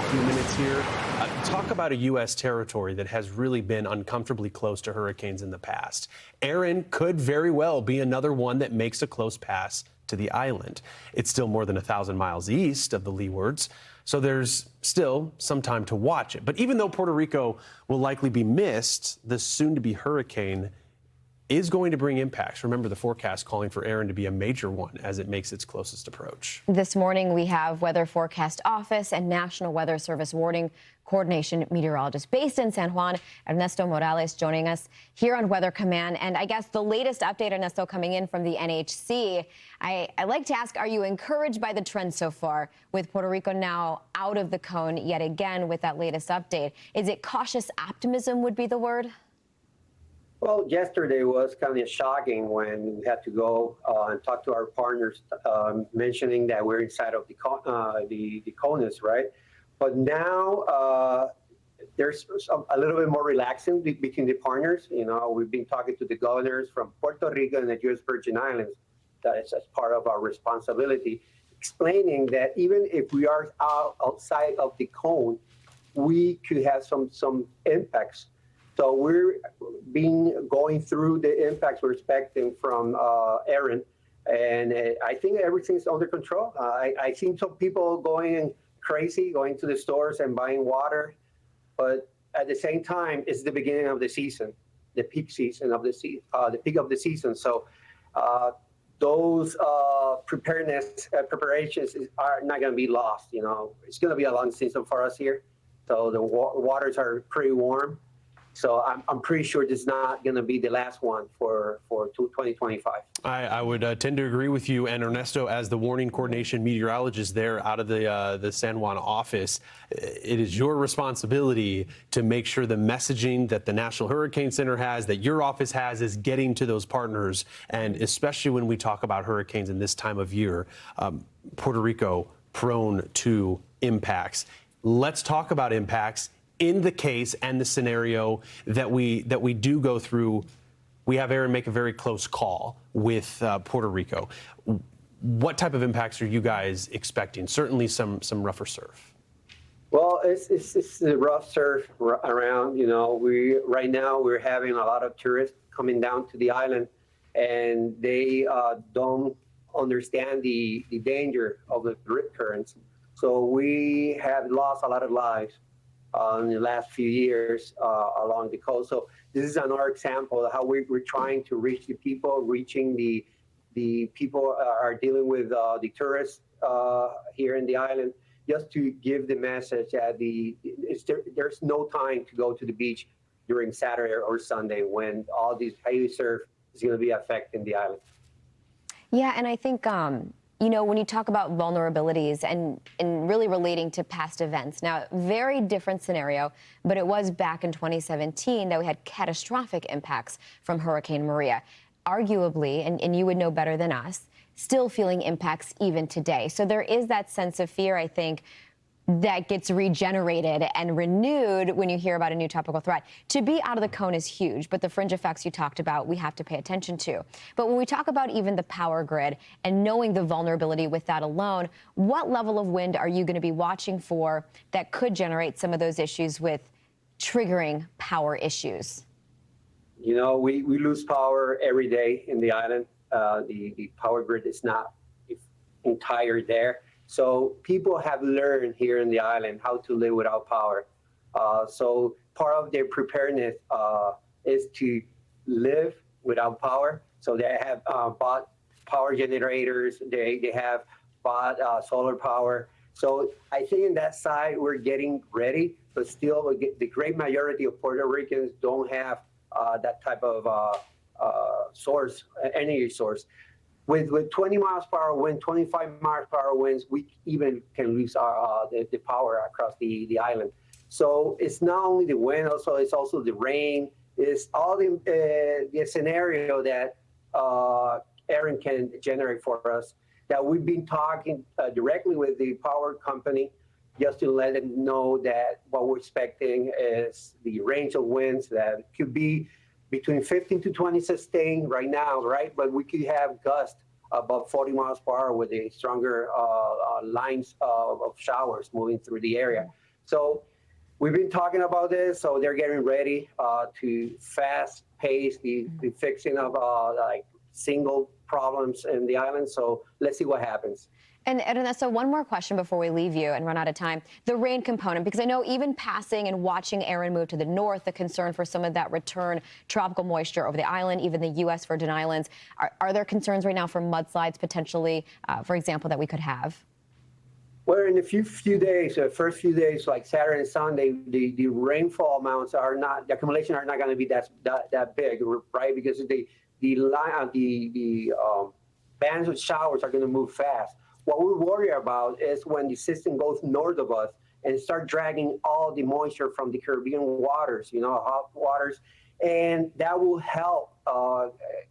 few minutes here. Talk about a U.S. territory that has really been uncomfortably close to hurricanes in the past. Erin could very well be another one that makes a close pass to the island. It's still more than 1,000 miles east of the leewards, so there's still some time to watch it. But even though Puerto Rico will likely be missed, the soon-to-be hurricane is going to bring impacts. Remember, the forecast calling for Erin to be a major one as it makes its closest approach. This morning, we have Weather Forecast Office and National Weather Service Warning Coordination meteorologist based in San Juan, Ernesto Morales, joining us here on Weather Command. And I guess the latest update, Ernesto, coming in from the NHC. I like to ask, are you encouraged by the trend so far with Puerto Rico now out of the cone yet again with that latest update? Is it cautious optimism would be the word? Well, yesterday was kind of shocking when we had to go and talk to our partners, mentioning that we're inside of the CONUS, right? But now there's a little bit more relaxing between the partners. You know, we've been talking to the governors from Puerto Rico and the U.S. Virgin Islands. That is as part of our responsibility, explaining that even if we are outside of the cone, we could have some impacts. So we're going through the impacts we're expecting from Erin, and I think everything's under control. I seen some people going crazy, going to the stores and buying water, but at the same time, it's the beginning of the season, the peak season of the peak of the season. So those preparations are not going to be lost. You know, it's going to be a long season for us here. So the waters are pretty warm. So I'm pretty sure this is not going to be the last one for 2025. I would tend to agree with you. And Ernesto, as the warning coordination meteorologist there out of the San Juan office, it is your responsibility to make sure the messaging that the National Hurricane Center has, that your office has, is getting to those partners. And especially when we talk about hurricanes in this time of year, Puerto Rico prone to impacts. Let's talk about impacts. In the case and the scenario that we do go through, we have Erin make a very close call with Puerto Rico. What type of impacts are you guys expecting? Certainly some rougher surf. Well, it's the rough surf around. You know, right now we're having a lot of tourists coming down to the island, and they don't understand the danger of the rip currents. So we have lost a lot of lives in the last few years along the coast. So this is another example of how we're trying to reach the people, reaching the people are dealing with the tourists here in the island, just to give the message that there's no time to go to the beach during Saturday or Sunday when all these heavy surf is going to be affecting the island. Yeah, and I think you know, when you talk about vulnerabilities and really relating to past events, now, very different scenario, but it was back in 2017 that we had catastrophic impacts from Hurricane Maria. Arguably, and you would know better than us, still feeling impacts even today. So there is that sense of fear, I think, that gets regenerated and renewed when you hear about a new tropical threat. To be out of the cone is huge, but the fringe effects you talked about, we have to pay attention to. But when we talk about even the power grid and knowing the vulnerability with that alone, what level of wind are you going to be watching for that could generate some of those issues with triggering power issues? You know, we lose power every day in the island. The power grid is not entire there. So people have learned here in the island how to live without power. So part of their preparedness is to live without power. So they have bought power generators. They have bought solar power. So I think in that side, we're getting ready, but still the great majority of Puerto Ricans don't have that type of source, energy source. With 20 miles per hour wind, 25 miles per hour winds, we even can lose the power across the island. So it's not only the wind, it's also the rain. It's all the scenario that Erin can generate for us. That we've been talking directly with the power company just to let them know that what we're expecting is the range of winds that could be between 15 to 20 sustained right now, right? But we could have gusts above 40 miles per hour with the stronger lines of showers moving through the area. So we've been talking about this, so they're getting ready to fast pace the fixing of like single problems in the island. So let's see what happens. And Ernesto, one more question before we leave you and run out of time. The rain component, because I know even passing and watching Erin move to the north, the concern for some of that return tropical moisture over the island, even the U.S. Virgin Islands. Are there concerns right now for mudslides potentially, for example, that we could have? Well, in the few days, first few days, like Saturday and Sunday, the rainfall amounts are not, the accumulation are not going to be that big, right? Because the bands of showers are going to move fast. What we worry about is when the system goes north of us and start dragging all the moisture from the Caribbean waters, hot waters, and that will help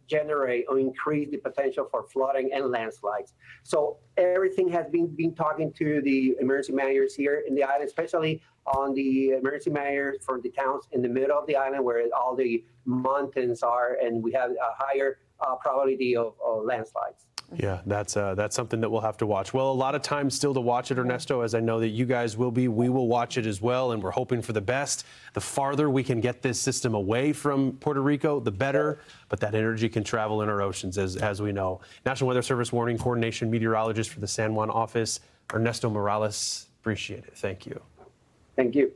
generate or increase the potential for flooding and landslides. So everything has been talking to the emergency managers here in the island, especially on the emergency managers for the towns in the middle of the island where all the mountains are, and we have a higher probability of landslides. Yeah, that's something that we'll have to watch. Well, a lot of time still to watch it, Ernesto, as I know that you guys will be. We will watch it as well, and we're hoping for the best. The farther we can get this system away from Puerto Rico, the better. But that energy can travel in our oceans, as we know. National Weather Service Warning Coordination Meteorologist for the San Juan office, Ernesto Morales. Appreciate it. Thank you. Thank you.